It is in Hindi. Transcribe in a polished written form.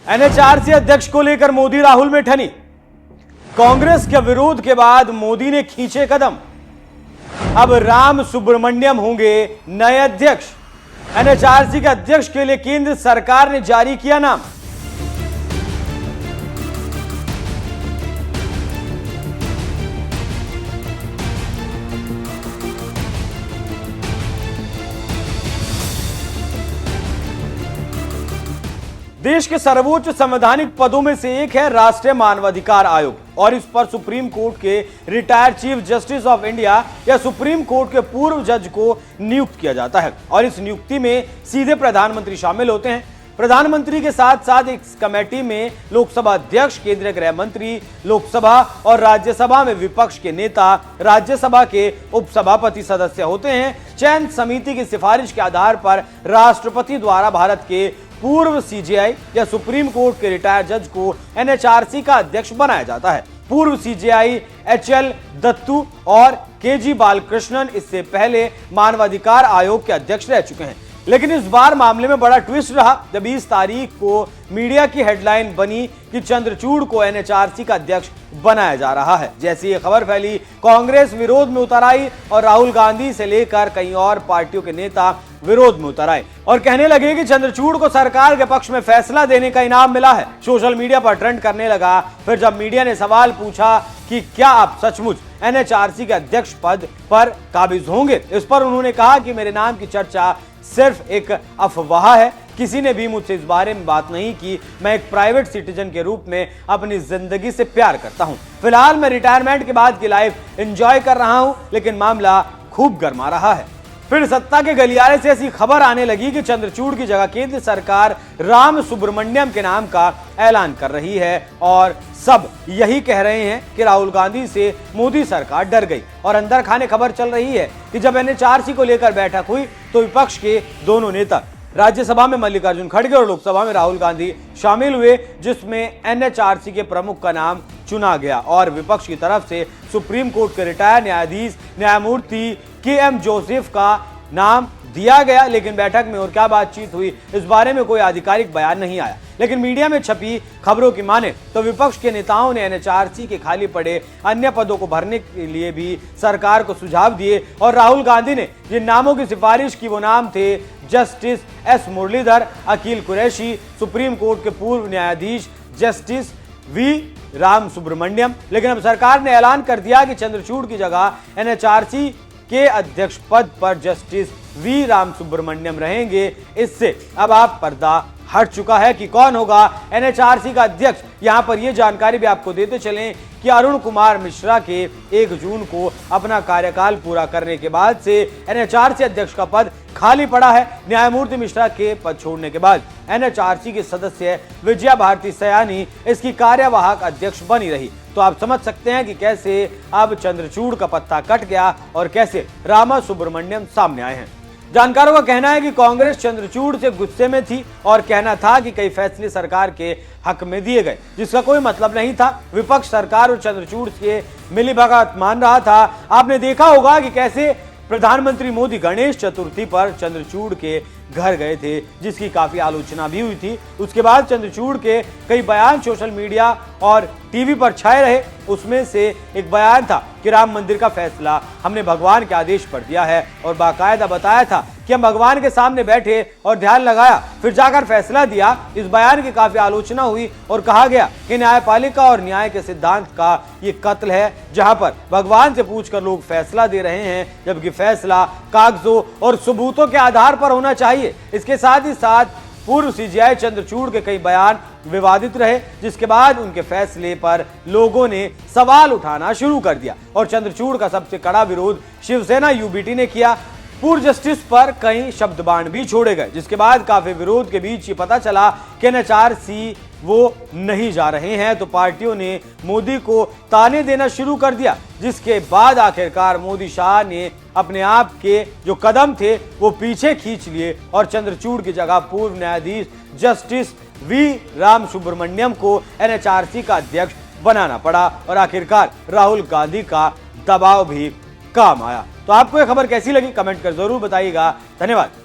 एनएचआरसी अध्यक्ष को लेकर मोदी राहुल में ठनी। कांग्रेस के विरोध के बाद मोदी ने खींचे कदम। अब राम सुब्रमण्यम होंगे नए अध्यक्ष। एनएचआरसी के अध्यक्ष के लिए केंद्र सरकार ने जारी किया नाम। देश के सर्वोच्च संवैधानिक पदों में से एक है राष्ट्रीय मानवाधिकार आयोग और इस पर सुप्रीम कोर्ट के retired chief justice of India या सुप्रीम कोर्ट के पूर्व जज को नियुक्त किया जाता है और इस नियुक्ति में सीधे प्रधानमंत्री शामिल होते हैं। प्रधानमंत्री के साथ साथ इस कमेटी में लोकसभा अध्यक्ष, केंद्रीय गृह मंत्री, लोकसभा और राज्यसभा में विपक्ष के नेता, राज्यसभा के उपसभापति सदस्य होते हैं। चयन समिति की सिफारिश के आधार पर राष्ट्रपति द्वारा भारत के पूर्व सीजेआई या सुप्रीम कोर्ट के रिटायर्ड जज को एनएचआरसी का अध्यक्ष बनाया जाता है। पूर्व सीजेआई एचएल दत्तू और केजी बालकृष्णन इससे पहले मानवाधिकार आयोग के अध्यक्ष रह चुके हैं, लेकिन इस बार मामले में बड़ा ट्विस्ट रहा जब 20 तारीख को मीडिया की हेडलाइन बनी कि चंद्रचूड़ को एनएचआरसी का अध्यक्ष बनाया जा रहा है। जैसे ये खबर फैली, कांग्रेस विरोध में उतर आई और राहुल गांधी से लेकर कई और पार्टियों के नेता विरोध में उतर आए और कहने लगे कि चंद्रचूड़ को सरकार के पक्ष में फैसला देने का इनाम मिला है। सोशल मीडिया पर ट्रेंड करने लगा। फिर जब मीडिया ने सवाल पूछा कि क्या आप सचमुच एनएचआरसी के अध्यक्ष पद पर काबिज होंगे, इस पर उन्होंने कहा कि मेरे नाम की चर्चा सिर्फ एक अफवाह है, किसी ने भी मुझसे इस बारे में बात नहीं की। मैं एक प्राइवेट सिटीजन के रूप में अपनी जिंदगी से प्यार करता हूं। फिलहाल मैं रिटायरमेंट के बाद की लाइफ एंजॉय कर रहा हूं, लेकिन मामला खूब गर्मा रहा है। फिर सत्ता के गलियारे से ऐसी खबर आने लगी कि चंद्रचूड़ की जगह केंद्र सरकार राम सुब्रमण्यम के नाम का ऐलान कर रही है और सब यही कह रहे हैं कि राहुल गांधी से मोदी सरकार डर गई। और अंदर खाने खबर चल रही है कि जब एनएचआरसी को लेकर बैठक हुई तो विपक्ष के दोनों नेता, राज्यसभा में मल्लिकार्जुन खड़गे और लोकसभा में राहुल गांधी शामिल हुए, जिसमें एनएचआरसी के प्रमुख का नाम चुना गया और विपक्ष की तरफ से सुप्रीम कोर्ट के रिटायर्ड न्यायाधीश न्यायमूर्ति के.एम. जोसेफ का नाम दिया गया। लेकिन बैठक में और क्या बातचीत हुई इस बारे में कोई आधिकारिक बयान नहीं आया। लेकिन मीडिया में छपी खबरों की माने तो विपक्ष के नेताओं ने एनएचआरसी के खाली पड़े अन्य पदों को भरने के लिए भी सरकार को सुझाव दिए और राहुल गांधी ने जिन नामों की सिफारिश की वो नाम थे justice S Muralidhar, Akil Qureshi, supreme court के पूर्व न्यायाधीश जस्टिस वी राम सुब्रमण्यम। लेकिन अब सरकार ने ऐलान कर दिया कि चंद्रचूड़ की जगह एनएचआरसी के अध्यक्ष पद पर जस्टिस वी राम सुब्रमण्यम रहेंगे। इससे अब आप पर्दा हट चुका है कि कौन होगा एनएचआरसी का अध्यक्ष। यहां पर यह जानकारी भी आपको देते चलें कि अरुण कुमार मिश्रा के 1 जून को अपना कार्यकाल पूरा करने के बाद से एनएचआरसी अध्यक्ष का पद खाली पड़ा है। न्यायमूर्ति मिश्रा के पद छोड़ने के बाद एनएचआरसी के सदस्य विजया भारती सयानी इसकी कार्यवाहक अध्यक्ष बनी रही। तो आप समझ सकते हैं कि कैसे अब चंद्रचूड़ का पत्ता कट गया और कैसे रामा सुब्रमण्यम सामने आए हैं। जानकारों का कहना है कि कांग्रेस चंद्रचूड़ से गुस्से में थी और कहना था कि कई फैसले सरकार के हक में दिए गए, जिसका कोई मतलब नहीं था। विपक्ष सरकार और चंद्रचूड़ के मिलीभगत मान रहा था। आपने देखा होगा कि कैसे प्रधानमंत्री मोदी गणेश चतुर्थी पर चंद्रचूड़ के घर गए थे, जिसकी काफी आलोचना भी हुई थी। उसके बाद चंद्रचूड़ के कई बयान सोशल मीडिया और टीवी पर छाए रहे। उसमें से एक बयान था कि राम मंदिर का फैसला हमने भगवान के आदेश पर दिया है और बाकायदा बताया था कि हम भगवान के सामने बैठे और ध्यान लगाया, फिर जाकर फैसला दिया। इस बयान की काफी आलोचना हुई और कहा गया कि न्यायपालिका और न्याय के सिद्धांत का ये कत्ल है, जहां पर भगवान से पूछकर लोग फैसला दे रहे हैं, जबकि फैसला कागजों और सबूतों के आधार पर होना चाहिए। इसके साथ ही साथ पूर्व सीजेआई चंद्रचूड़ के कई बयान विवादित रहे, जिसके बाद उनके फैसले पर लोगों ने सवाल उठाना शुरू कर दिया और चंद्रचूड़ का सबसे कड़ा विरोध शिवसेना यूबीटी ने किया। पूर्व जस्टिस पर कई शब्द बाण भी छोड़े गए, जिसके बाद काफी विरोध के बीच ये पता चला कि एनएचआरसी वो नहीं जा रहे हैं, तो पार्टियों ने मोदी को ताने देना शुरू कर दिया, जिसके बाद आखिरकार मोदी शाह ने अपने आप के जो कदम थे वो पीछे खींच लिए और चंद्रचूड़ की जगह पूर्व न्यायाधीश जस्टिस वी राम सुब्रमण्यम को एनएचआरसी का अध्यक्ष बनाना पड़ा और आखिरकार राहुल गांधी का दबाव भी काम आया। तो आपको यह खबर कैसी लगी कमेंट कर जरूर बताइएगा। धन्यवाद।